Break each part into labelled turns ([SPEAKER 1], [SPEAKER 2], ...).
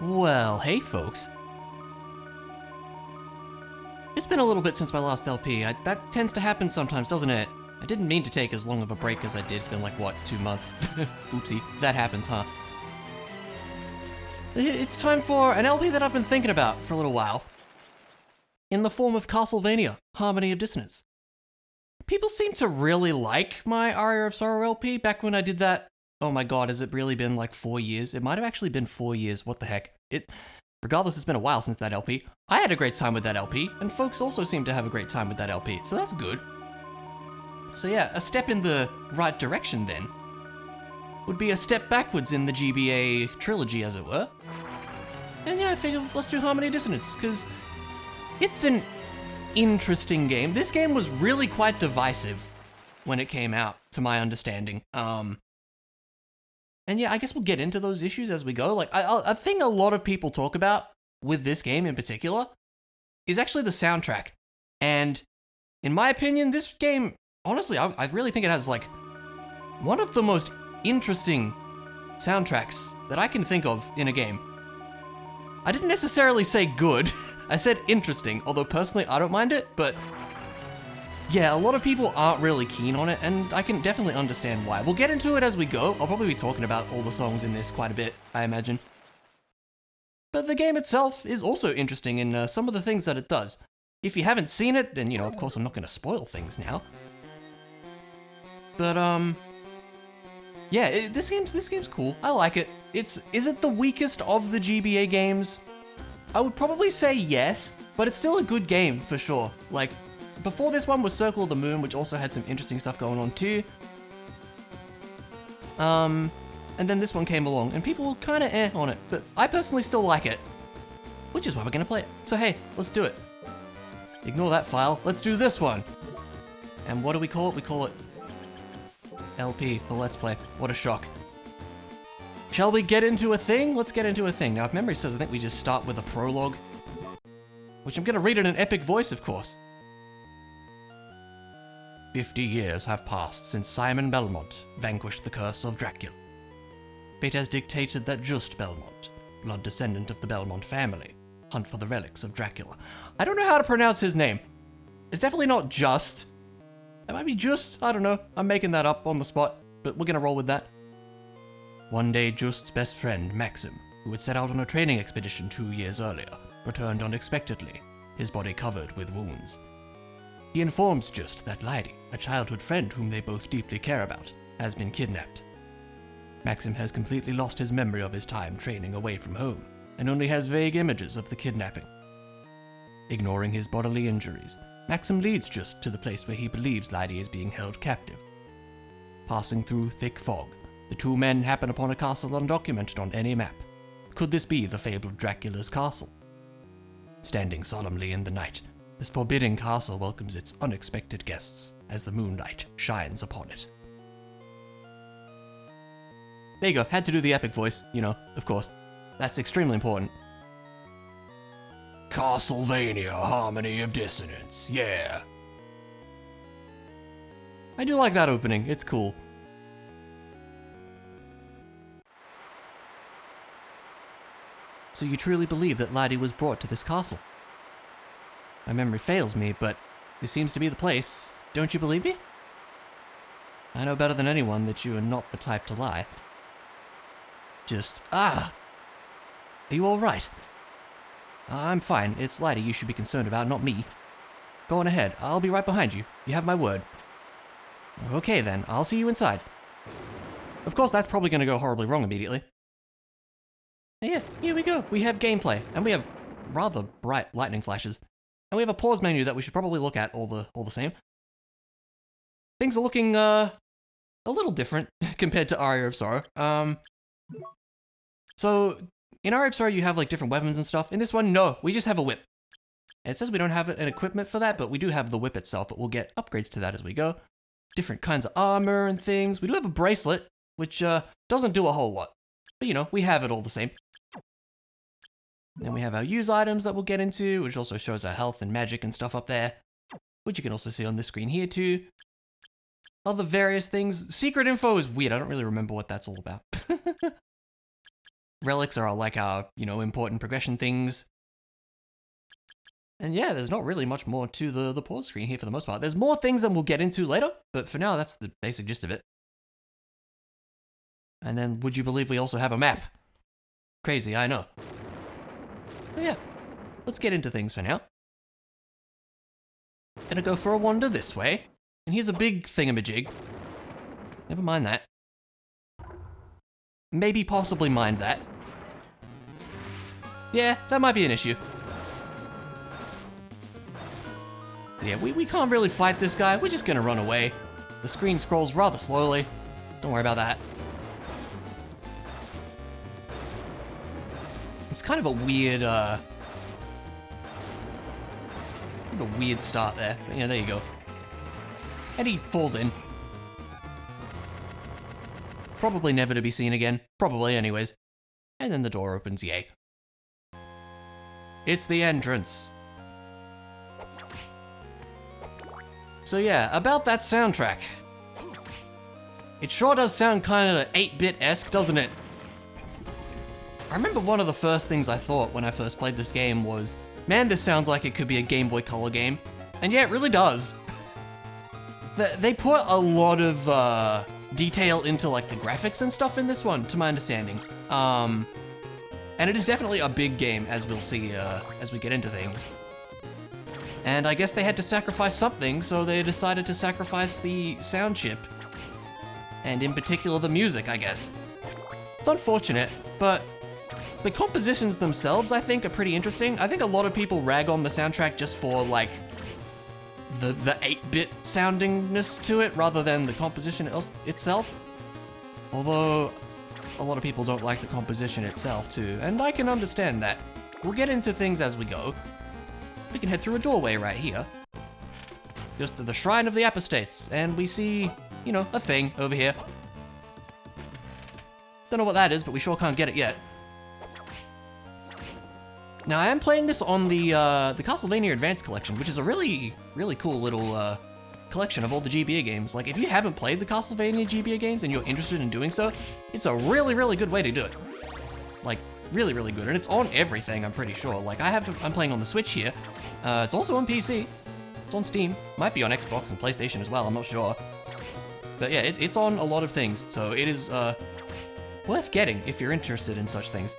[SPEAKER 1] Well, hey folks. It's been a little bit since my last LP. That tends to happen sometimes, doesn't it? I didn't mean to take as long of a break as I did. It's been like, what, 2 months? Oopsie. That happens, huh? It's time for an LP that I've been thinking about for a little while. In the form of Castlevania, Harmony of Dissonance. People seem to really like my Aria of Sorrow LP back when I did that. Oh my god, has it really been like 4 years? It might have actually been 4 years, what the heck. Regardless, it's been a while since that LP. I had a great time with that LP, and folks also seem to have a great time with that LP, so that's good. So yeah, a step in the right direction then would be a step backwards in the GBA trilogy, as it were. And yeah, I figured let's do Harmony of Dissonance, because it's an interesting game. This game was really quite divisive when it came out, to my understanding. And yeah, I guess we'll get into those issues as we go. Like, a thing a lot of people talk about with this game in particular is actually the soundtrack. And in my opinion, this game, honestly, I really think it has like one of the most interesting soundtracks that I can think of in a game. I didn't necessarily say good, I said interesting, although personally I don't mind it, but yeah, a lot of people aren't really keen on it, and I can definitely understand why. We'll get into it as we go. I'll probably be talking about all the songs in this quite a bit, I imagine. But the game itself is also interesting in some of the things that it does. If you haven't seen it, then, of course I'm not going to spoil things now. But, yeah, this game's cool. I like it. Is it the weakest of the GBA games? I would probably say yes, but it's still a good game, for sure. Like, before this one was Circle of the Moon, which also had some interesting stuff going on too. And then this one came along, and people were kind of on it, but I personally still like it. Which is why we're going to play it. So hey, let's do it. Ignore that file, let's do this one. And what do we call it? We call it LP, the Let's Play. What a shock. Shall we get into a thing? Let's get into a thing. Now, if memory serves, I think we just start with a prologue. Which I'm going to read in an epic voice, of course. 50 years have passed since Simon Belmont vanquished the curse of Dracula. Fate has dictated that Just Belmont, blood descendant of the Belmont family, hunt for the relics of Dracula. I don't know how to pronounce his name. It's definitely not Just. It might be Just, I don't know. I'm making that up on the spot, but we're gonna roll with that. One day, Just's best friend, Maxim, who had set out on a training expedition 2 years earlier, returned unexpectedly, his body covered with wounds. He informs Just that Lydie, a childhood friend whom they both deeply care about, has been kidnapped. Maxim has completely lost his memory of his time training away from home, and only has vague images of the kidnapping. Ignoring his bodily injuries, Maxim leads Just to the place where he believes Lydie is being held captive. Passing through thick fog, the two men happen upon a castle undocumented on any map. Could this be the fabled Dracula's castle? Standing solemnly in the night, this forbidding castle welcomes its unexpected guests as the moonlight shines upon it. There you go, had to do the epic voice, of course. That's extremely important. Castlevania, Harmony of Dissonance, yeah. I do like that opening, it's cool. So you truly believe that Lydie was brought to this castle? My memory fails me, but this seems to be the place. Don't you believe me? I know better than anyone that you are not the type to lie. Are you alright? I'm fine. It's Lydie you should be concerned about, not me. Go on ahead. I'll be right behind you. You have my word. Okay then, I'll see you inside. Of course, that's probably going to go horribly wrong immediately. Yeah, here we go. We have gameplay, and we have rather bright lightning flashes. And we have a pause menu that we should probably look at all the same. Things are looking, a little different compared to Aria of Sorrow. So, in Aria of Sorrow you have like different weapons and stuff. In this one, no, we just have a whip. And it says we don't have an equipment for that, but we do have the whip itself, but we'll get upgrades to that as we go. Different kinds of armor and things. We do have a bracelet, which, doesn't do a whole lot. But we have it all the same. Then we have our use items that we'll get into, which also shows our health and magic and stuff up there, which you can also see on this screen here too. Other various things. Secret info is weird. I don't really remember what that's all about. relics are like our, important progression things. And yeah, there's not really much more to the pause screen here for the most part. There's more things than we'll get into later, but for now, that's the basic gist of it. And then, would you believe we also have a map? Crazy, I know. But yeah, let's get into things for now. Gonna go for a wander this way. And here's a big thingamajig. Never mind that. Maybe possibly mind that. Yeah, that might be an issue. Yeah, we can't really fight this guy. We're just gonna run away. The screen scrolls rather slowly. Don't worry about that. It's kind of a weird, start there. But yeah, there you go. And he falls in. Probably never to be seen again. Probably, anyways. And then the door opens, yay. It's the entrance. So yeah, about that soundtrack. It sure does sound kind of 8-bit-esque, doesn't it? I remember one of the first things I thought when I first played this game was, man, this sounds like it could be a Game Boy Color game. And yeah, it really does. They put a lot of detail into like the graphics and stuff in this one, to my understanding. And it is definitely a big game, as we'll see as we get into things. And I guess they had to sacrifice something, so they decided to sacrifice the sound chip. And in particular, the music, I guess. It's unfortunate, but the compositions themselves, I think, are pretty interesting. I think a lot of people rag on the soundtrack just for, like, the 8-bit soundingness to it, rather than the composition itself. Although, a lot of people don't like the composition itself, too, and I can understand that. We'll get into things as we go. We can head through a doorway right here. Goes to the Shrine of the Apostates, and we see, a thing over here. Don't know what that is, but we sure can't get it yet. Now, I am playing this on the Castlevania Advance Collection, which is a really, really cool little collection of all the GBA games. Like, if you haven't played the Castlevania GBA games and you're interested in doing so, it's a really, really good way to do it. Like, really, really good. And it's on everything, I'm pretty sure. Like, I'm playing on the Switch here. It's also on PC. It's on Steam. Might be on Xbox and PlayStation as well, I'm not sure. But yeah, it's on a lot of things, so it is worth getting if you're interested in such things.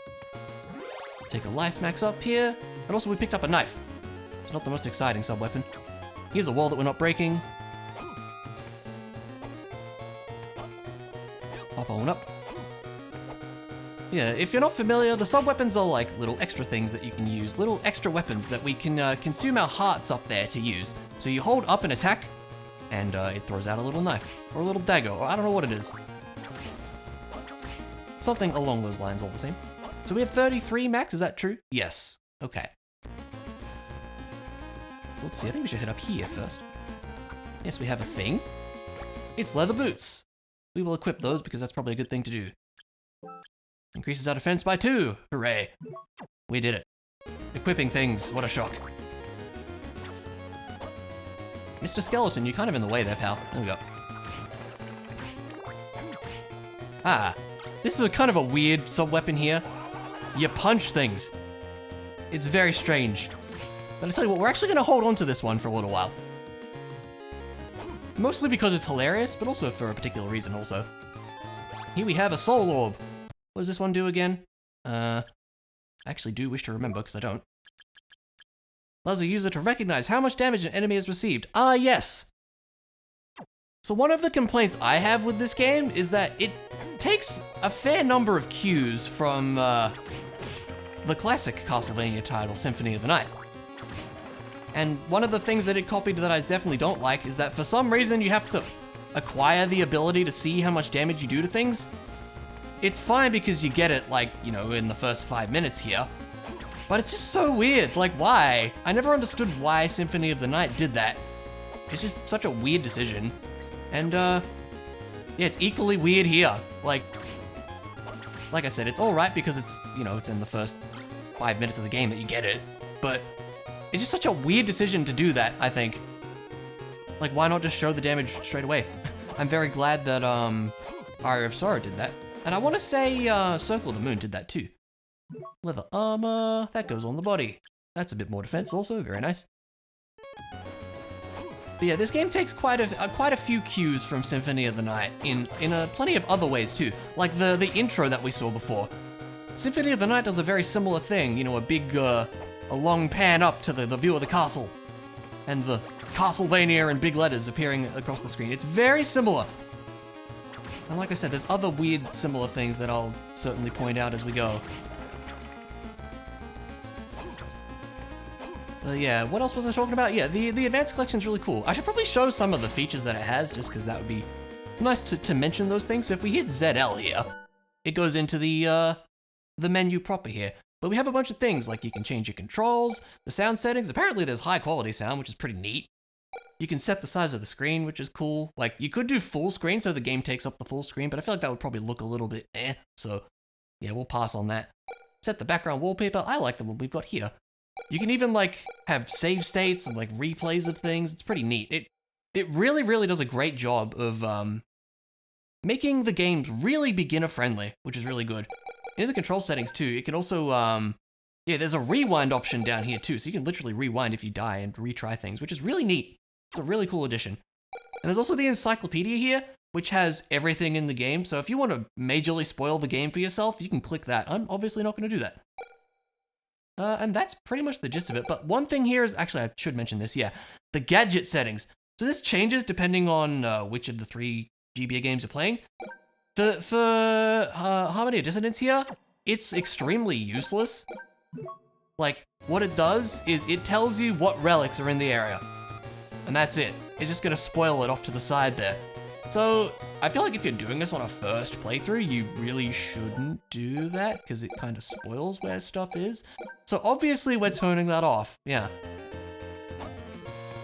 [SPEAKER 1] Take a life max up here, and also we picked up a knife. It's not the most exciting sub-weapon. Here's a wall that we're not breaking. Hop on up. Yeah, if you're not familiar, the sub-weapons are like little extra things that you can use, little extra weapons that we can consume our hearts up there to use. So you hold up and attack, and it throws out a little knife, or a little dagger, or I don't know what it is. Something along those lines all the same. So we have 33 max, is that true? Yes. Okay. Let's see, I think we should head up here first. Yes, we have a thing. It's leather boots. We will equip those because that's probably a good thing to do. Increases our defense by 2. Hooray. We did it. Equipping things, what a shock. Mr. Skeleton, you're kind of in the way there, pal. There we go. Ah, this is kind of a weird sub-weapon here. You punch things. It's very strange. But I tell you what, we're actually going to hold on to this one for a little while. Mostly because it's hilarious, but also for a particular reason also. Here we have a soul orb. What does this one do again? I actually do wish to remember, because I don't. Allows a user to recognize how much damage an enemy has received. Ah, yes! So one of the complaints I have with this game is that it takes a fair number of cues from the classic Castlevania title, Symphony of the Night. And one of the things that it copied that I definitely don't like is that for some reason you have to acquire the ability to see how much damage you do to things. It's fine because you get it, like, in the first 5 minutes here. But it's just so weird, like, why? I never understood why Symphony of the Night did that. It's just such a weird decision. And, yeah, it's equally weird here. Like I said, it's alright because it's, it's in the first 5 minutes of the game that you get it. But it's just such a weird decision to do that, I think. Like, why not just show the damage straight away? I'm very glad that, Aria of Sorrow did that. And I want to say Circle of the Moon did that too. Leather armor, that goes on the body. That's a bit more defense also, very nice. But yeah, this game takes quite a few cues from Symphony of the Night in plenty of other ways too. Like the intro that we saw before. Symphony of the Night does a very similar thing, you know, a long pan up to the view of the castle. And the Castlevania in big letters appearing across the screen. It's very similar. And like I said, there's other weird similar things that I'll certainly point out as we go. Yeah, what else was I talking about? Yeah, the Advanced Collection's really cool. I should probably show some of the features that it has, just because that would be nice to mention those things. So if we hit ZL here, it goes into the menu proper here. But we have a bunch of things, like you can change your controls, the sound settings. Apparently there's high quality sound, which is pretty neat. You can set the size of the screen, which is cool. Like, you could do full screen, so the game takes up the full screen, but I feel like that would probably look a little bit so yeah, we'll pass on that. Set the background wallpaper. I like the one we've got here. You can even, like, have save states and, like, replays of things. It's pretty neat. It really, really does a great job of making the games really beginner-friendly, which is really good. In the control settings, too, it can also, yeah, there's a rewind option down here, too, so you can literally rewind if you die and retry things, which is really neat. It's a really cool addition. And there's also the encyclopedia here, which has everything in the game, so if you want to majorly spoil the game for yourself, you can click that. I'm obviously not going to do that. And that's pretty much the gist of it. But one thing here is, actually, I should mention this, yeah. The gadget settings. So this changes depending on which of the 3 GBA games you're playing. For Harmony of Dissonance here, it's extremely useless. Like, what it does is it tells you what relics are in the area. And that's it. It's just going to spoil it off to the side there. So, I feel like if you're doing this on a first playthrough, you really shouldn't do that, because it kind of spoils where stuff is. So obviously we're turning that off, yeah.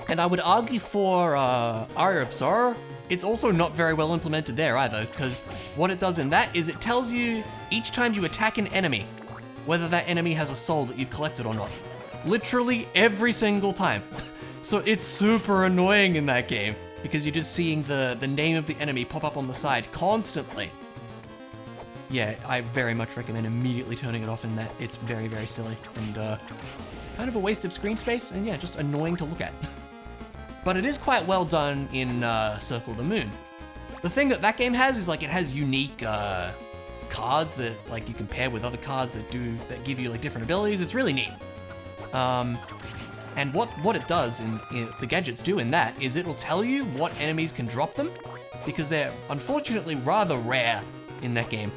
[SPEAKER 1] And I would argue for Aria of Sorrow, it's also not very well implemented there either, because what it does in that is it tells you each time you attack an enemy, whether that enemy has a soul that you've collected or not. Literally every single time. So it's super annoying in that game, because you're just seeing the name of the enemy pop up on the side constantly. Yeah, I very much recommend immediately turning it off in that. It's very, very silly and kind of a waste of screen space, and yeah, just annoying to look at. But it is quite well done in Circle of the Moon. The thing that game has is, like, it has unique cards that, like, you can pair with other cards that give you, like, different abilities. It's really neat. And what it does, in the gadgets do in that, is it'll tell you what enemies can drop them, because they're unfortunately rather rare in that game.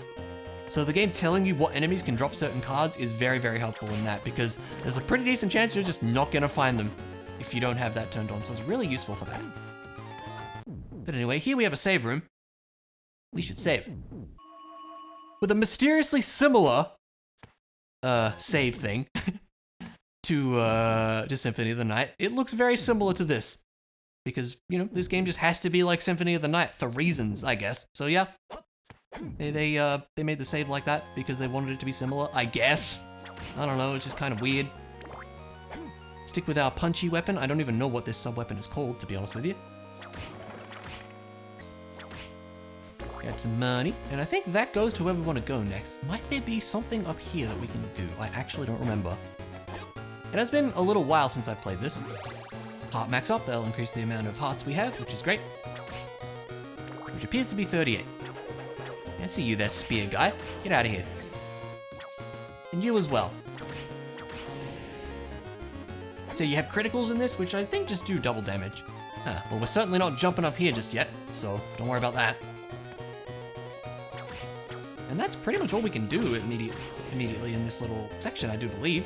[SPEAKER 1] So the game telling you what enemies can drop certain cards is very, very helpful in that, because there's a pretty decent chance you're just not going to find them if you don't have that turned on, so it's really useful for that. But anyway, here we have a save room. We should save. With a mysteriously similar save thing. to Symphony of the Night. It looks very similar to this. Because, you know, this game just has to be like Symphony of the Night for reasons, I guess. So yeah, they made the save like that because they wanted it to be similar, I guess. I don't know, it's just kind of weird. Stick with our punchy weapon. I don't even know what this sub-weapon is called, to be honest with you. Grab some money, and I think that goes to where we want to go next. Might there be something up here that we can do? I actually don't remember. It has been a little while since I've played this. Heart max up, that'll increase the amount of hearts we have, which is great. Which appears to be 38. I see you there, spear guy. Get out of here. And you as well. So you have criticals in this, which I think just do double damage. Well, we're certainly not jumping up here just yet, so don't worry about that. And that's pretty much all we can do immediately in this little section, I do believe.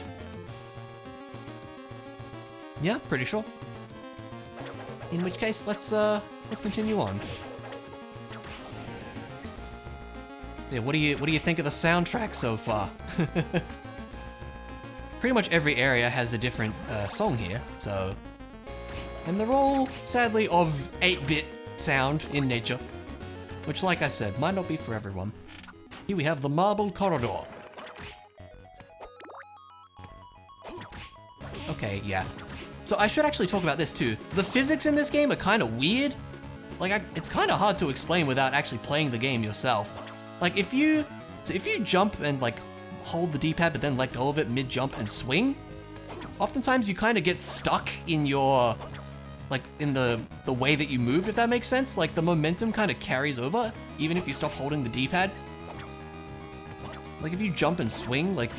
[SPEAKER 1] Yeah, pretty sure. In which case, let's continue on. Yeah, what do you think of the soundtrack so far? Pretty much every area has a different song here, so... And they're all, sadly, of 8-bit sound in nature. Which, like I said, might not be for everyone. Here we have the Marble Corridor. Okay, yeah. So I should actually talk about this too. The physics in this game are kind of weird. Like, it's kind of hard to explain without actually playing the game yourself. Like if you jump and like hold the D-pad but then let go of it mid-jump and swing, oftentimes you kind of get stuck in your, like in the way that you moved, if that makes sense. Like the momentum kind of carries over even if you stop holding the D-pad. Like if you jump and swing, like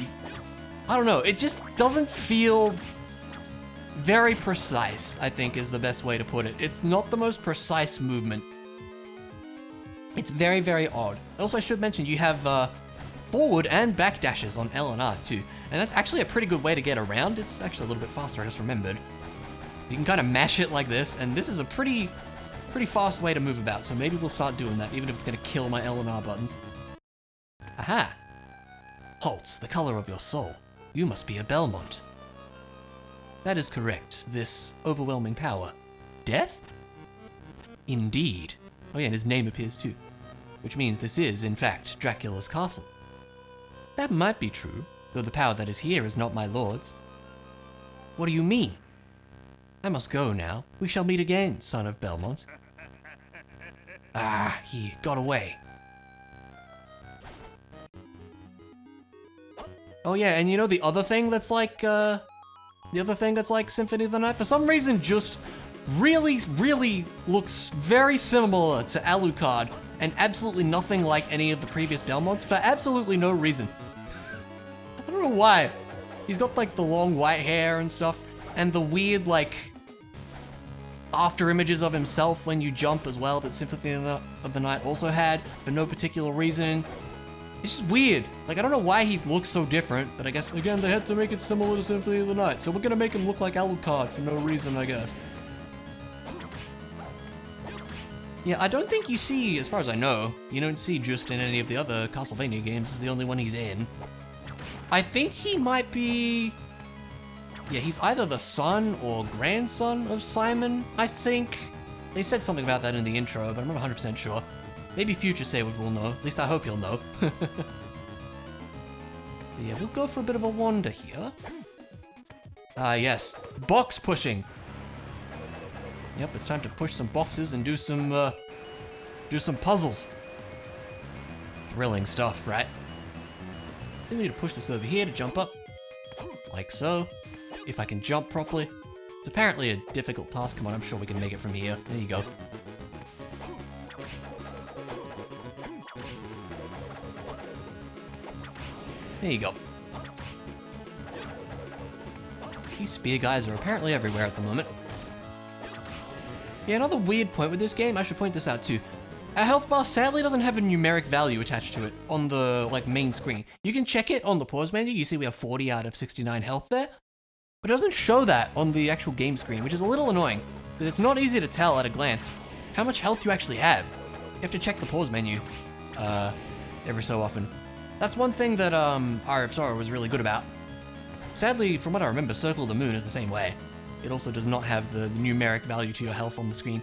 [SPEAKER 1] I don't know, it just doesn't feel very precise, I think is the best way to put it. It's not the most precise movement. It's very, very odd. Also, I should mention you have forward and back dashes on L and R too. And that's actually a pretty good way to get around. It's actually a little bit faster, I just remembered. You can kind of mash it like this, and this is a pretty fast way to move about, so maybe we'll start doing that, even if it's going to kill my L and R buttons. Aha! Holtz, the color of your soul. You must be a Belmont. That is correct. This overwhelming power. Death? Indeed. Oh yeah, and his name appears too. Which means this is, in fact, Dracula's castle. That might be true, though the power that is here is not my lord's. What do you mean? I must go now. We shall meet again, son of Belmont. Ah, he got away. Oh yeah, and you know the other thing that's like, Symphony of the Night? For some reason, just really looks very similar to Alucard, and absolutely nothing like any of the previous Belmonts for absolutely no reason. I don't know why. He's got like the long white hair and stuff, and the weird like after images of himself when you jump as well that Symphony of the Night also had for no particular reason. It's just weird. Like, I don't know why he looks so different, but I guess, again, they had to make it similar to Symphony of the Night, so we're gonna make him look like Alucard for no reason, I guess. Yeah, I don't think you see, as far as I know, you don't see Just in any of the other Castlevania games. This is the only one he's in. I think he might be... Yeah, he's either the son or grandson of Simon, I think. They said something about that in the intro, but I'm not 100% sure. Maybe Future Saver will know. At least I hope he'll know. Yeah, we'll go for a bit of a wander here. Yes. Box pushing. Yep, it's time to push some boxes and do some puzzles. Thrilling stuff, right? I need to push this over here to jump up. Like so. If I can jump properly. It's apparently a difficult task. Come on, I'm sure we can make it from here. There you go. There you go. These spear guys are apparently everywhere at the moment. Yeah, another weird point with this game, I should point this out too. Our health bar sadly doesn't have a numeric value attached to it on the main screen. You can check it on the pause menu, you see we have 40 out of 69 health there. But it doesn't show that on the actual game screen, which is a little annoying, because it's not easy to tell at a glance how much health you actually have. You have to check the pause menu every so often. That's one thing that RF Sorrow was really good about. Sadly, from what I remember, Circle of the Moon is the same way. It also does not have the numeric value to your health on the screen.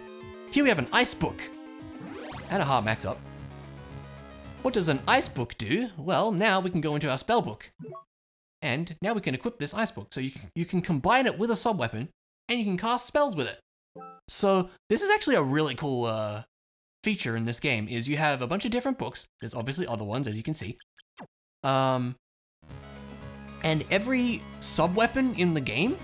[SPEAKER 1] Here we have an ice book. And a heart max up. What does an ice book do? Well, now we can go into our spell book. And now we can equip this ice book. So you can combine it with a sub-weapon, and you can cast spells with it. So this is actually a really cool feature in this game, is you have a bunch of different books. There's obviously other ones, as you can see. And every sub-weapon in the game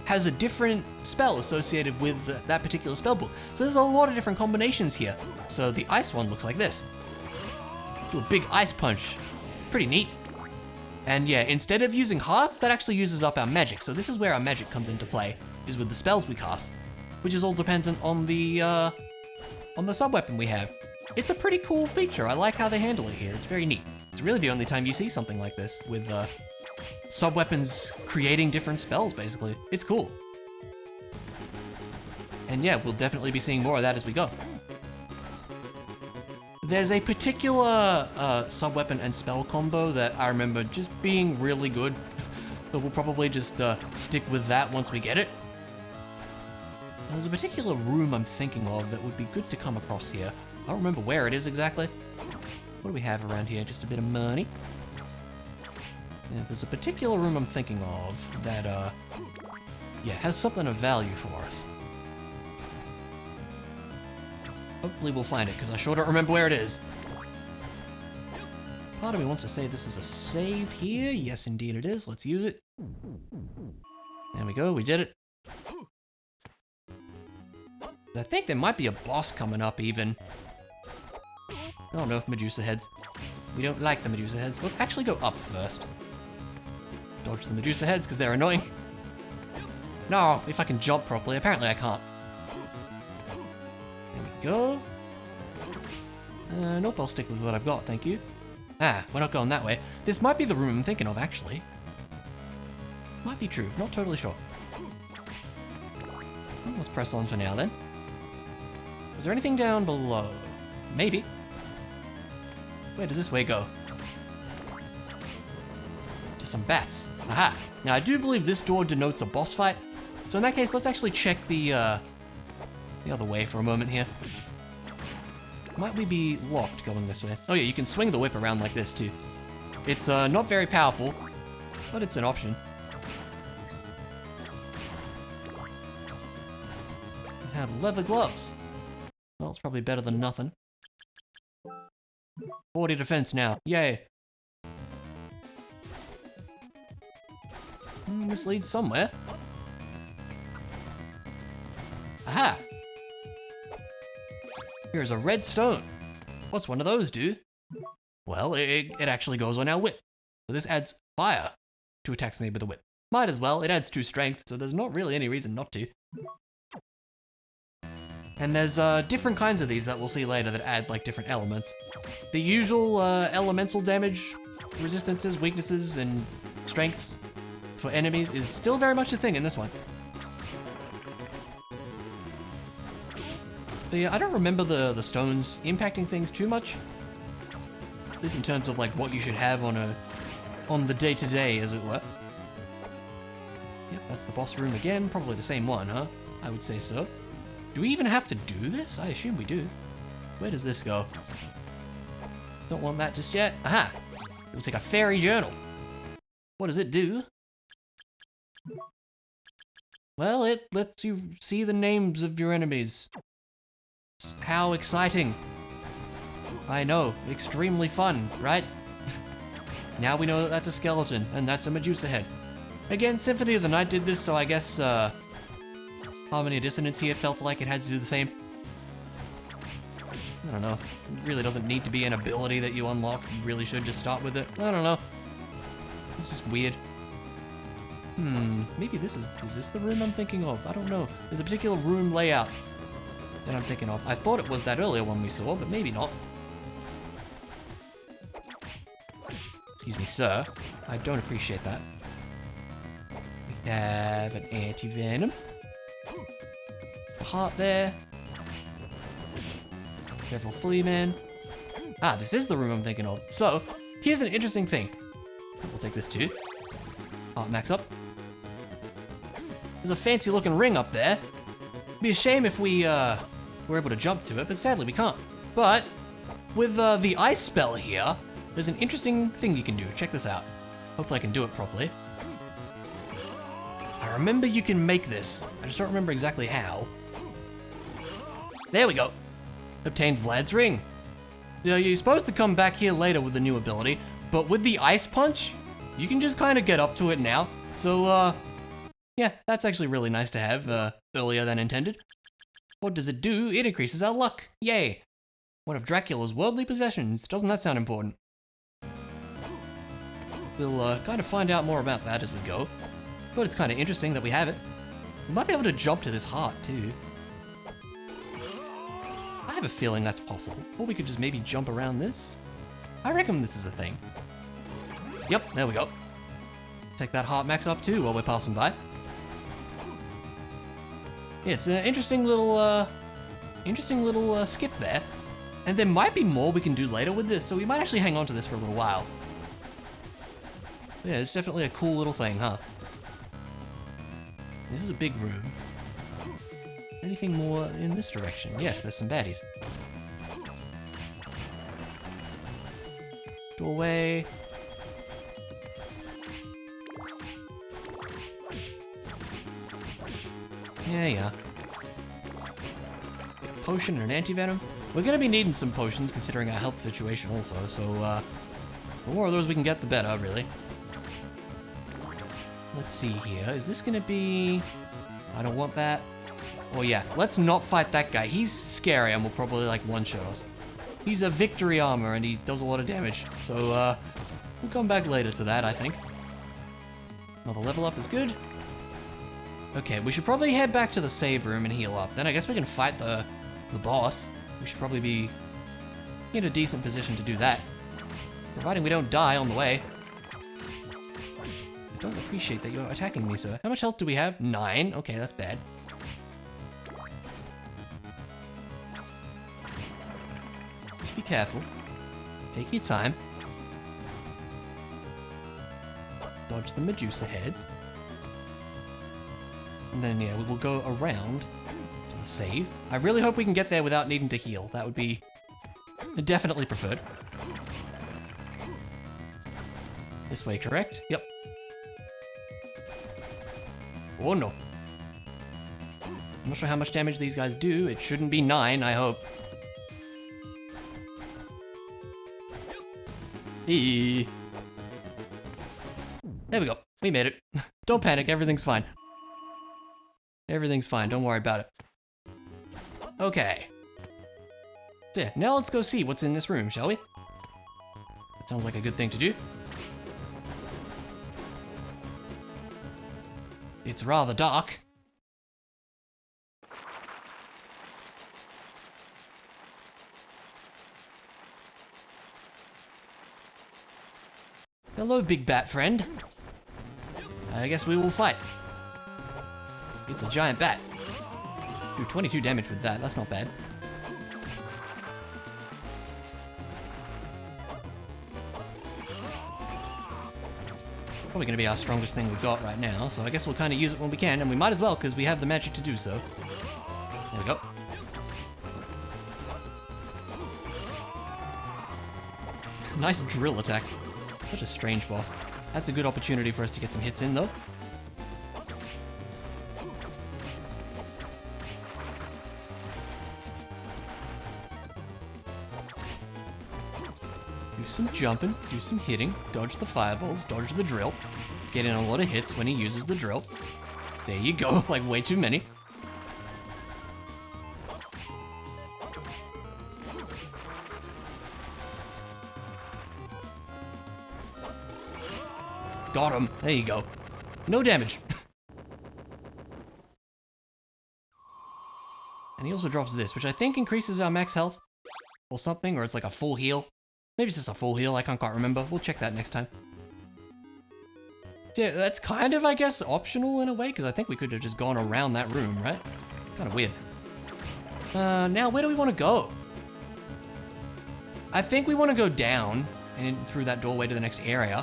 [SPEAKER 1] has a different spell associated with that particular spell book. So there's a lot of different combinations here. So the ice one looks like this. Do a big ice punch. Pretty neat. And yeah, instead of using hearts, that actually uses up our magic. So this is where our magic comes into play, is with the spells we cast, which is all dependent on the sub-weapon we have. It's a pretty cool feature. I like how they handle it here. It's very neat. It's really the only time you see something like this, with sub-weapons creating different spells, basically. It's cool. And yeah, we'll definitely be seeing more of that as we go. There's a particular sub-weapon and spell combo that I remember just being really good, so we'll probably just stick with that once we get it. There's a particular room I'm thinking of that would be good to come across here. I don't remember where it is exactly. What do we have around here? Just a bit of money. Yeah, there's a particular room I'm thinking of that, yeah, has something of value for us. Hopefully we'll find it, because I sure don't remember where it is. Part of me wants to say this is a save here. Yes, indeed it is. Let's use it. There we go, we did it. I think there might be a boss coming up even. Oh no, Medusa heads. We don't like the Medusa heads. Let's actually go up first. Dodge the Medusa heads because they're annoying. No, if I can jump properly. Apparently I can't. There we go. Nope, I'll stick with what I've got, thank you. Ah, we're not going that way. This might be the room I'm thinking of, actually. Might be true, not totally sure. Well, let's press on for now, then. Is there anything down below? Maybe. Where does this way go? To some bats. Aha! Now, I do believe this door denotes a boss fight. So in that case, let's actually check the other way for a moment here. Might we be locked going this way? Oh yeah, you can swing the whip around like this too. It's not very powerful, but it's an option. We have leather gloves. Well, it's probably better than nothing. 40 defense now, yay. This leads somewhere. Aha! Here's a red stone. What's one of those do? Well, it actually goes on our whip. So this adds fire to attacks made with a whip. Might as well, it adds 2 strength, so there's not really any reason not to. And there's different kinds of these that we'll see later that add like different elements. The usual elemental damage, resistances, weaknesses, and strengths for enemies is still very much a thing in this one. But yeah, I don't remember the stones impacting things too much. At least in terms of like what you should have on the day-to-day, as it were. Yep, that's the boss room again. Probably the same one, huh? I would say so. Do we even have to do this? I assume we do. Where does this go? Don't want that just yet. Aha! It looks like a fairy journal. What does it do? Well, it lets you see the names of your enemies. How exciting. I know, extremely fun, right? Now we know that that's a skeleton, and that's a Medusa head. Again, Symphony of the Night did this, so I guess, Harmony of Dissonance here felt like it had to do the same. I don't know. It really doesn't need to be an ability that you unlock. You really should just start with it. I don't know. It's just weird. Maybe this is this the room I'm thinking of? I don't know. There's a particular room layout that I'm thinking of. I thought it was that earlier one we saw, but maybe not. Excuse me, sir. I don't appreciate that. We have an anti-venom. A heart there. Careful, flea man. Ah, this is the room I'm thinking of. So, here's an interesting thing. We'll take this too. Heart max up. There's a fancy looking ring up there. It'd be a shame if we were able to jump to it, but sadly we can't. But with the ice spell here, there's an interesting thing you can do. Check this out. Hopefully I can do it properly. I remember you can make this. I just don't remember exactly how. There we go. Obtained Vlad's ring. Now, you're supposed to come back here later with the new ability, but with the ice punch, you can just kind of get up to it now. So, yeah, that's actually really nice to have earlier than intended. What does it do? It increases our luck. Yay! One of Dracula's worldly possessions. Doesn't that sound important? We'll kind of find out more about that as we go. But it's kind of interesting that we have it. We might be able to jump to this heart too. I have a feeling that's possible. Or we could just maybe jump around this. I reckon this is a thing. Yep, there we go. Take that heart max up too while we're passing by. Yeah, it's an interesting little skip there. And there might be more we can do later with this, so we might actually hang on to this for a little while. Yeah, it's definitely a cool little thing, huh? This is a big room. Anything more in this direction? Yes, there's some baddies. Doorway. Yeah. Potion and an anti-venom. We're gonna be needing some potions considering our health situation also, so The more of those we can get, the better, really. Let's see here. Is this gonna be... I don't want that. Oh yeah, let's not fight that guy. He's scary and will probably like one-shot us. He's a victory armor and he does a lot of damage. So we'll come back later to that, I think. Another level up is good. Okay, we should probably head back to the save room and heal up. Then I guess we can fight the boss. We should probably be in a decent position to do that. Providing we don't die on the way. I don't appreciate that you're attacking me, sir. How much health do we have? 9. Okay, that's bad. Just be careful. Take your time. Dodge the Medusa heads. And then, yeah, we will go around to the save. I really hope we can get there without needing to heal. That would be definitely preferred. This way, correct? Yep. Oh no. I'm not sure how much damage these guys do. It shouldn't be 9, I hope. Eee. There we go. We made it. Don't panic, everything's fine. Everything's fine, don't worry about it. Okay. So yeah, now let's go see what's in this room, shall we? That sounds like a good thing to do. It's rather dark. Hello, big bat friend. I guess we will fight. It's a giant bat. Do 22 damage with that, that's not bad. Probably gonna be our strongest thing we've got right now, so I guess we'll kind of use it when we can, and we might as well, because we have the magic to do so. There we go. Nice drill attack. Such a strange boss. That's a good opportunity for us to get some hits in, though. Do some jumping, do some hitting, dodge the fireballs, dodge the drill. Get in a lot of hits when he uses the drill. There you go, like way too many. Got him. There you go. No damage. And he also drops this, which I think increases our max health. Or something, or it's like a full heal. Maybe it's just a full heal, I can't quite remember. We'll check that next time. Yeah, that's kind of, I guess, optional in a way, because I think we could have just gone around that room, right? Kind of weird. Now, where do we want to go? I think we want to go down, and through that doorway to the next area.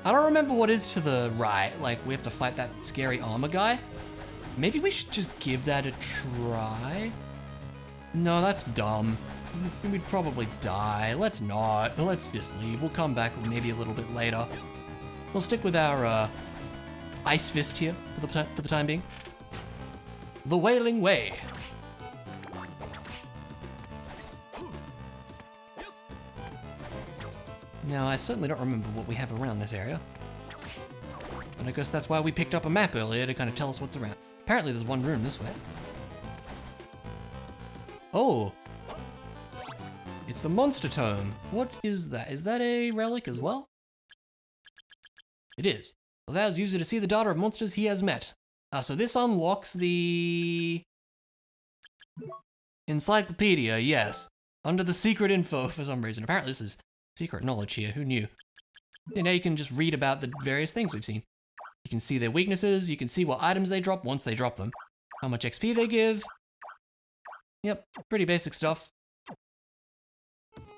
[SPEAKER 1] I don't remember what is to the right. Like, we have to fight that scary armor guy. Maybe we should just give that a try? No, that's dumb. We'd probably die. Let's not. Let's just leave. We'll come back maybe a little bit later. We'll stick with our Ice Fist here for the time being. The Wailing Way. Now, I certainly don't remember what we have around this area. And I guess that's why we picked up a map earlier to kind of tell us what's around. Apparently there's one room this way. Oh! It's the Monster Tome. What is that? Is that a relic as well? It is. Allows user to see the data of monsters he has met. So this unlocks the... Encyclopedia, yes. Under the secret info for some reason. Apparently this is secret knowledge here, who knew? And now you can just read about the various things we've seen. You can see their weaknesses, you can see what items they drop once they drop them. How much XP they give. Yep, pretty basic stuff.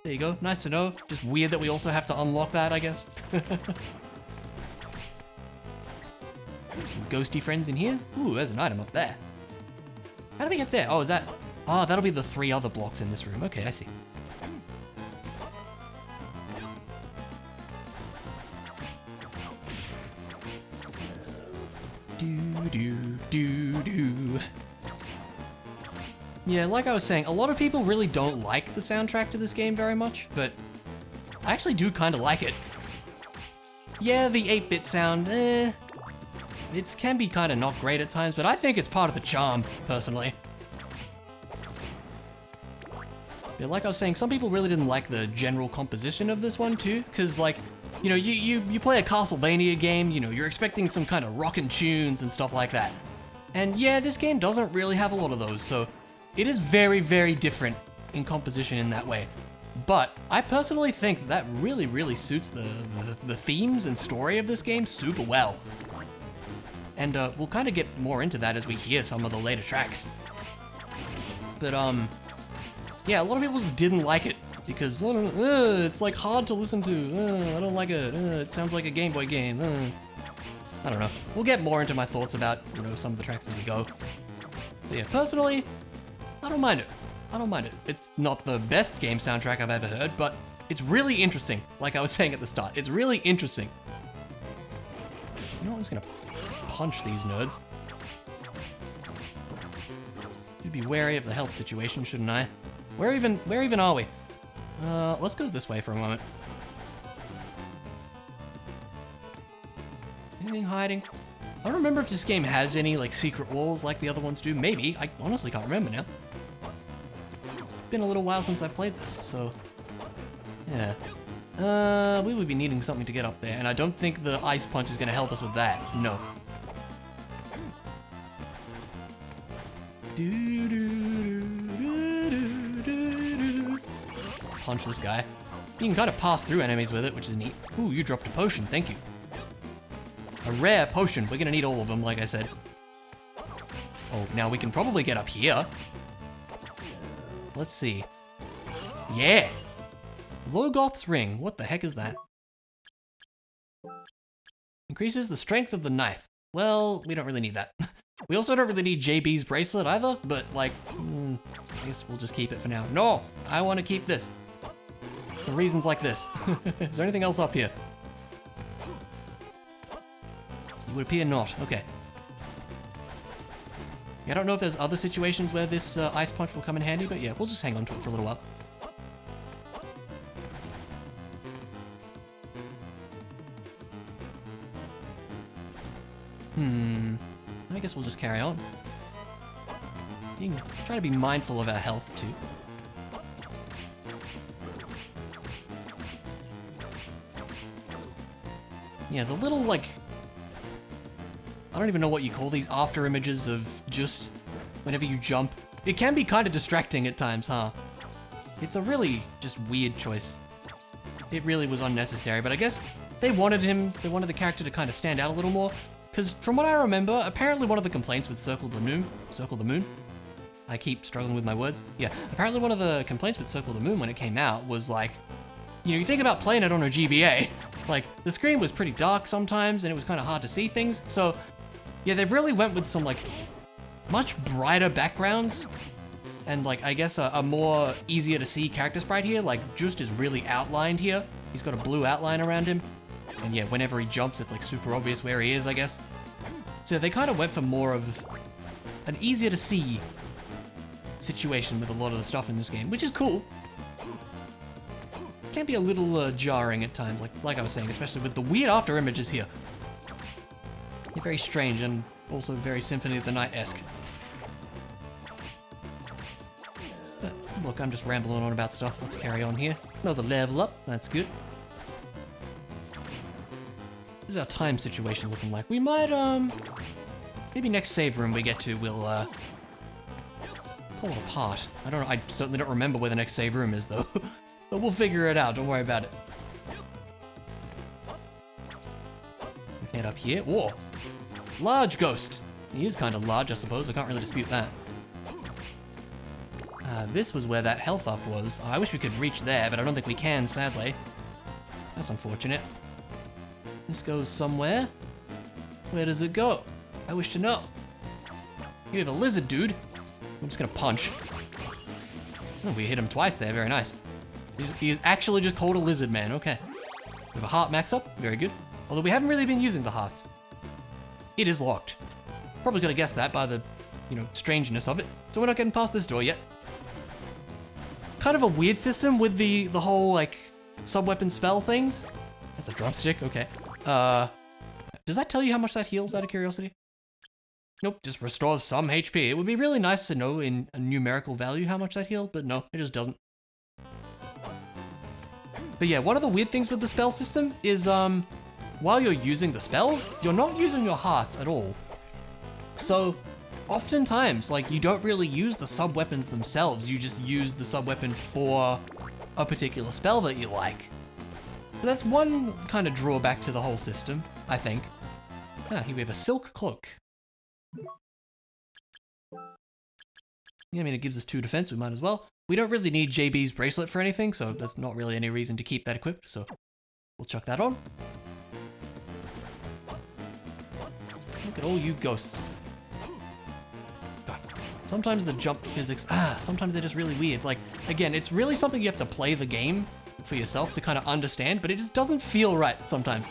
[SPEAKER 1] There you go, nice to know. Just weird that we also have to unlock that, I guess. Some ghosty friends in here. Ooh, there's an item up there. How do we get there? Oh, is that... Oh, that'll be the 3 other blocks in this room. Okay, I see. Do. Yeah, like I was saying, a lot of people really don't like the soundtrack to this game very much, but I actually do kind of like it. Yeah, the 8-bit sound, it can be kind of not great at times, but I think it's part of the charm, personally. Yeah, like I was saying, some people really didn't like the general composition of this one too, because like, you know, you play a Castlevania game, you know, you're expecting some kind of rockin' tunes and stuff like that. And yeah, this game doesn't really have a lot of those, so it is very, very different in composition in that way. But I personally think that really, really suits the themes and story of this game super well. And we'll kind of get more into that as we hear some of the later tracks. But yeah, a lot of people just didn't like it because it's like hard to listen to. I don't like it. It sounds like a Game Boy game. I don't know. We'll get more into my thoughts about, you know, some of the tracks as we go. But yeah, personally, I don't mind it. I don't mind it. It's not the best game soundtrack I've ever heard, but it's really interesting. Like I was saying at the start, it's really interesting. You know what? I'm just gonna punch these nerds. Should be wary of the health situation, shouldn't I? Where even are we? Let's go this way for a moment. Anything hiding? I don't remember if this game has any like secret walls like the other ones do. Maybe. I honestly can't remember now. Been a little while since I played this, so yeah. We would be needing something to get up there, and I don't think the ice punch is gonna help us with that. No. Punch this guy. You can kind of pass through enemies with it, which is neat. Ooh, you dropped a potion, thank you. A rare potion. We're gonna need all of them, like I said. Oh, now we can probably get up here. Let's see. Yeah! Logoth's ring. What the heck is that? Increases the strength of the knife. Well, we don't really need that. We also don't really need JB's bracelet either, but like, I guess we'll just keep it for now. No! I want to keep this. For reasons like this. Is there anything else up here? You would appear not. Okay. I don't know if there's other situations where this ice punch will come in handy, but yeah, we'll just hang on to it for a little while. I guess we'll just carry on. You can try to be mindful of our health too. Yeah, the little like, I don't even know what you call these after images of just whenever you jump. It can be kind of distracting at times, huh? It's a really just weird choice. It really was unnecessary, but I guess they wanted the character to kind of stand out a little more. Because from what I remember, apparently one of the complaints with Circle the Moon, I keep struggling with my words. Yeah, apparently one of the complaints with Circle the Moon when it came out was like, you know, you think about playing it on a GBA, like the screen was pretty dark sometimes and it was kind of hard to see things. So yeah, they really went with some like much brighter backgrounds and like I guess a more easier to see character sprite here. Like Just is really outlined here. He's got a blue outline around him. And yeah, whenever he jumps, it's like super obvious where he is, I guess. So they kind of went for more of an easier to see situation with a lot of the stuff in this game, which is cool. Can be a little jarring at times, like I was saying, especially with the weird after images here. They're very strange and also very Symphony of the Night-esque. But look, I'm just rambling on about stuff. Let's carry on here. Another level up, that's good. This is our time situation looking like. We might, maybe next save room we get to, we'll, pull it apart. I don't know, I certainly don't remember where the next save room is, though. But we'll figure it out, don't worry about it. Head up here. Whoa! Large ghost! He is kind of large, I suppose, I can't really dispute that. This was where that health up was. I wish we could reach there, but I don't think we can, sadly. That's unfortunate. This goes somewhere. Where does it go? I wish to know. You have a lizard, dude. I'm just gonna punch. Oh, we hit him twice there, very nice. He is actually just called a lizard man, okay. We have a heart max up, very good. Although we haven't really been using the hearts. It is locked. Probably could have guessed that by the, you know, strangeness of it. So we're not getting past this door yet. Kind of a weird system with the whole, like, sub-weapon spell things. That's a drumstick, okay. Does that tell you how much that heals out of curiosity? Nope, just restores some HP. It would be really nice to know in a numerical value how much that healed, but no, it just doesn't. But yeah, one of the weird things with the spell system is, while you're using the spells, you're not using your hearts at all. So, oftentimes, like, you don't really use the sub-weapons themselves, you just use the sub-weapon for a particular spell that you like. So that's one kind of drawback to the whole system, I think. Ah, here we have a silk cloak. Yeah, I mean, it gives us 2 defense, we might as well. We don't really need JB's bracelet for anything, so that's not really any reason to keep that equipped, so we'll chuck that on. Look at all you ghosts. God. Sometimes the jump physics, sometimes they're just really weird. Like, again, it's really something you have to play the game for yourself to kind of understand, but it just doesn't feel right sometimes.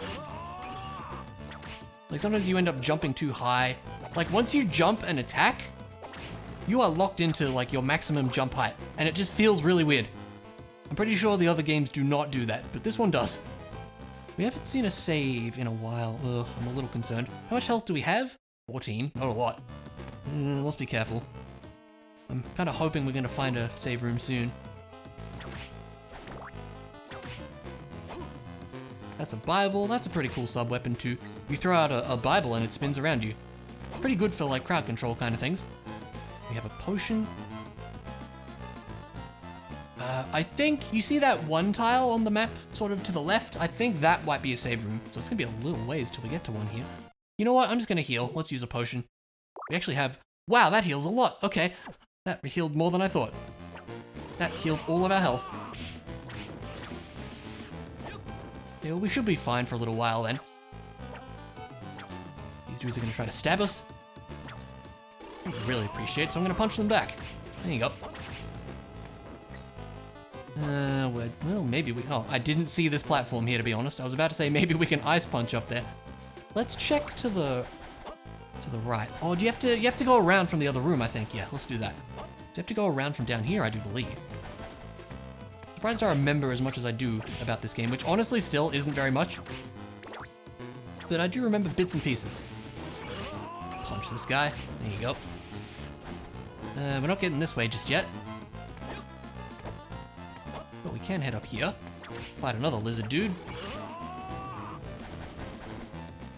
[SPEAKER 1] Like, sometimes you end up jumping too high. Like, once you jump and attack, you are locked into, like, your maximum jump height, and it just feels really weird. I'm pretty sure the other games do not do that, but this one does. We haven't seen a save in a while. Ugh, I'm a little concerned. How much health do we have? 14, not a lot. Let's be careful. I'm kind of hoping we're going to find a save room soon. That's a Bible. That's a pretty cool sub-weapon too. You throw out a Bible and it spins around you. Pretty good for, like, crowd control kind of things. We have a potion. I think, you see that one tile on the map, sort of to the left? I think that might be a save room, so it's gonna be a little ways till we get to one here. You know what, I'm just gonna heal. Let's use a potion. We actually have, wow, that heals a lot. Okay, that healed more than I thought. That healed all of our health. Yeah, well, we should be fine for a little while then. These dudes are gonna try to stab us. I really appreciate it, so I'm gonna punch them back. There you go. Well, maybe we... Oh, I didn't see this platform here, to be honest. I was about to say maybe we can ice punch up there. Let's check to the right. Oh, do you have to go around from the other room, I think. Yeah, let's do that. So you have to go around from down here, I do believe. Surprised I remember as much as I do about this game, which honestly still isn't very much. But I do remember bits and pieces. Punch this guy. There you go. We're not getting this way just yet. But we can head up here. Fight another lizard dude.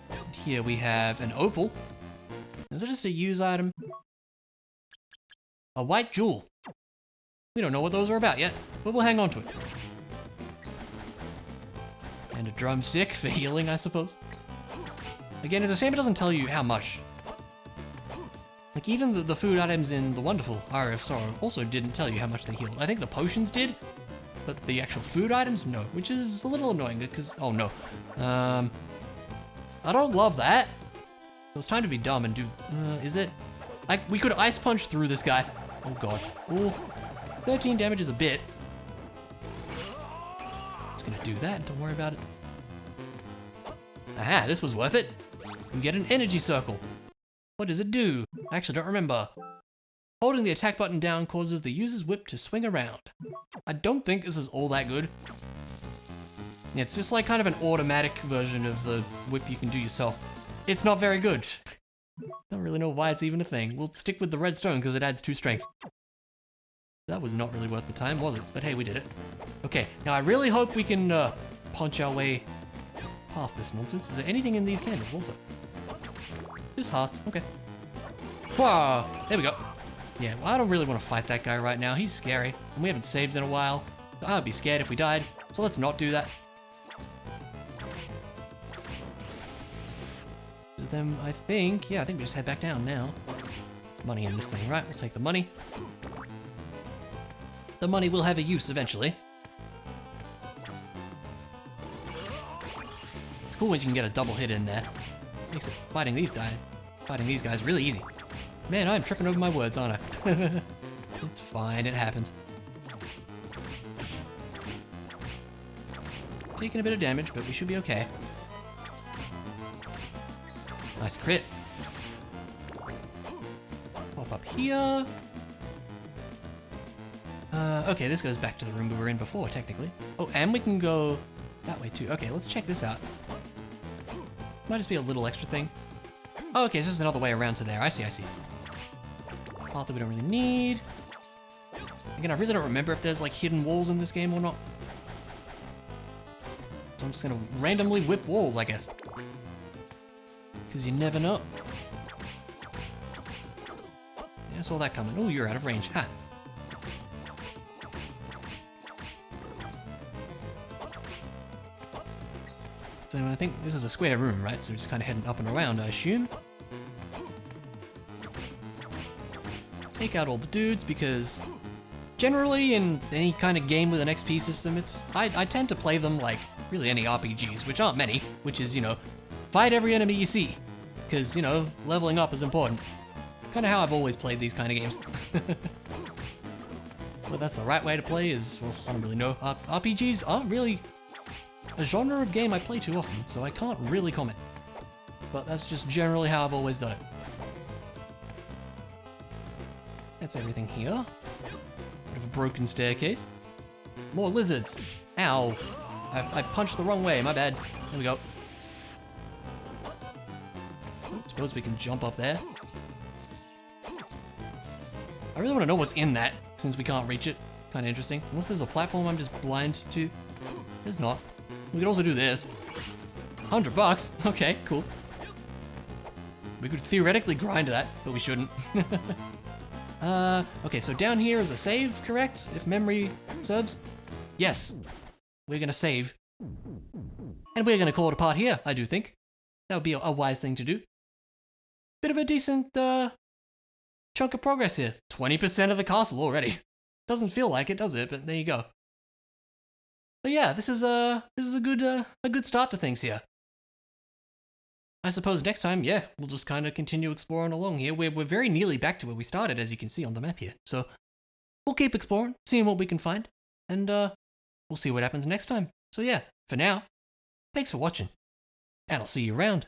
[SPEAKER 1] And here we have an opal. Is it just a use item? A white jewel. We don't know what those are about yet, but we'll hang on to it. And a drumstick for healing, I suppose. Again, it's a shame it doesn't tell you how much. Like, even the food items in the wonderful Eye of Sorrow also didn't tell you how much they healed. I think the potions did, but the actual food items, no. Which is a little annoying, because... Oh, no. I don't love that. It was time to be dumb and do... is it? Like, we could ice punch through this guy. Oh, God. Ooh. 13 damage is a bit. Just gonna do that, don't worry about it. Aha, this was worth it. You get an energy circle. What does it do? I actually don't remember. Holding the attack button down causes the user's whip to swing around. I don't think this is all that good. Yeah, it's just like kind of an automatic version of the whip you can do yourself. It's not very good. Don't really know why it's even a thing. We'll stick with the redstone because it adds 2 strength. That was not really worth the time, was it? But hey, we did it. Okay, now I really hope we can punch our way past this nonsense. Is there anything in these candles also? Just hearts, okay. Whoa, there we go. Yeah, well, I don't really want to fight that guy right now. He's scary, and we haven't saved in a while. I would be scared if we died, so let's not do that. So then I think we just head back down now. Money in this thing, right? We'll take the money. The money will have a use eventually. It's cool when you can get a double hit in there. Makes it fighting these guys really easy. Man, I'm tripping over my words, aren't I? It's fine, it happens. Taking a bit of damage, but we should be okay. Nice crit. Pop up here. Okay, this goes back to the room we were in before, technically. Oh, and we can go that way too. Okay, let's check this out. Might just be a little extra thing. Oh, okay, it's just another way around to there. I see, I see. Path that we don't really need. Again, I really don't remember if there's like hidden walls in this game or not. So I'm just gonna randomly whip walls, I guess. Because you never know. Yeah, I saw that coming. Oh, you're out of range. Ha! So I think this is a square room, right? So we're just kind of heading up and around, I assume. Take out all the dudes, because generally in any kind of game with an XP system, I tend to play them like really any RPGs, which aren't many, which is, you know, fight every enemy you see, because, you know, leveling up is important. Kind of how I've always played these kind of games. But that's the right way to play is, well, I don't really know. RPGs aren't really a genre of game I play too often, so I can't really comment. But that's just generally how I've always done it. That's everything here. Bit of a broken staircase. More lizards. Ow. I punched the wrong way, my bad. There we go. Suppose we can jump up there. I really want to know what's in that, since we can't reach it. Kind of interesting. Unless there's a platform I'm just blind to. There's not. We could also do this. $100. Okay, cool. We could theoretically grind that, but we shouldn't. Okay, so down here is a save, correct? If memory serves? Yes. We're gonna save. And we're gonna call it a part here, I do think. That would be a wise thing to do. Bit of a decent, chunk of progress here. 20% of the castle already. Doesn't feel like it, does it? But there you go. But yeah, this is a good start to things here. I suppose next time, yeah, we'll just kind of continue exploring along here. We're very nearly back to where we started, as you can see on the map here. So we'll keep exploring, seeing what we can find, and we'll see what happens next time. So yeah, for now, thanks for watching, and I'll see you around.